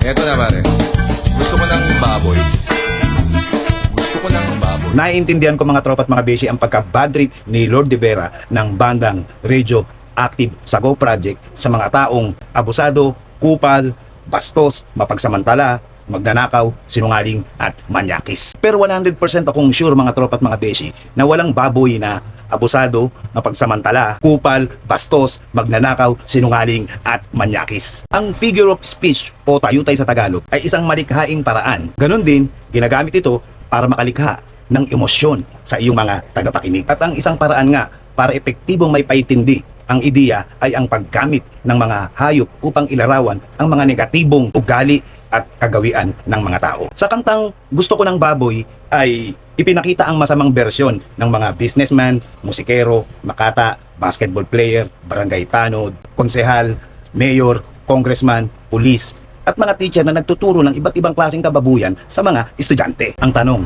Eto na pare. Gusto ko ng baboy. Gusto ko ng baboy. Naiintindihan ko mga tropa at mga beshi ang pagka-bad trip ni Lord De Vera ng bandang Radioactive sa Go Project sa mga taong abusado, kupal, bastos, mapagsamantala, magnanakaw, sinungaling at manyakis. Pero 100% akong sure mga tropa at mga beshi na walang baboy na abusado, mapagsamantala, kupal, bastos, magnanakaw, sinungaling at manyakis. Ang figure of speech o tayutay sa Tagalog ay isang malikhaing paraan. Ganon din, ginagamit ito para makalikha ng emosyon sa iyong mga tagapakinig. At ang isang paraan nga para epektibong may paitindi ang ideya ay ang paggamit ng mga hayop upang ilarawan ang mga negatibong ugali at kagawian ng mga tao. Sa kantang Gusto Ko ng Baboy ay ipinakita ang masamang bersyon ng mga businessman, musikero, makata, basketball player, barangay tanod, konsehal, mayor, congressman, pulis, at mga teacher na nagtuturo ng iba't ibang klaseng kababuyan sa mga estudyante. Ang tanong,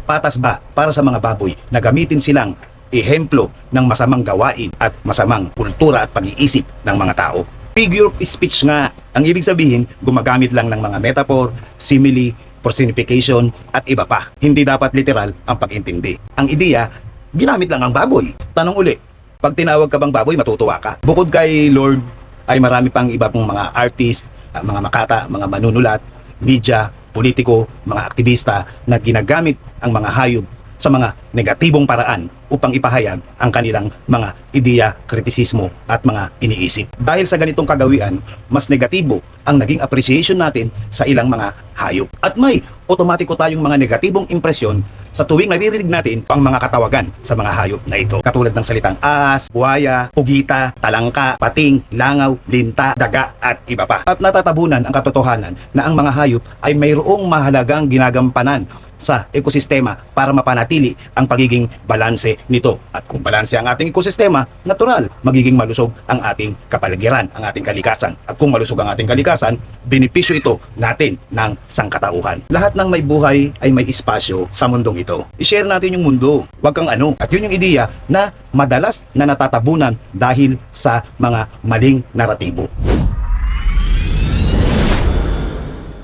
patas ba para sa mga baboy na gamitin silang ehemplo ng masamang gawain at masamang kultura at pag-iisip ng mga tao? Figure of speech nga, ang ibig sabihin, gumagamit lang ng mga metaphor, simile, personification, at iba pa. Hindi dapat literal ang pag-intindi. Ang ideya, ginamit lang ang baboy. Tanong uli, pag tinawag ka bang baboy, matutuwa ka? Bukod kay Lord, ay marami pang iba pong mga artist, mga makata, mga manunulat, media, politiko, mga aktivista na ginagamit ang mga hayop sa mga negatibong paraan upang ipahayag ang kanilang mga ideya, kritisismo at mga iniisip. Dahil sa ganitong kagawian, mas negatibo ang naging appreciation natin sa ilang mga hayop. At may otomatiko tayong mga negatibong impresyon sa tuwing naririnig natin ang mga katawagan sa mga hayop na ito. Katulad ng salitang ahas, buhaya, pugita, talangka, pating, langaw, linta, daga at iba pa. At natatabunan ang katotohanan na ang mga hayop ay mayroong mahalagang ginagampanan sa ekosistema para mapanatili ang pagiging balanse nito. At kung balanse ang ating ekosistema, natural, magiging malusog ang ating kapaligiran, ang ating kalikasan. At kung malusog ang ating kalikasan, benepisyo ito natin ng sangkatauhan. Lahat ng may buhay ay may espasyo sa mundong ito. I-share natin yung mundo, wag kang ano. At yun yung ideya na madalas na natatabunan dahil sa mga maling naratibo.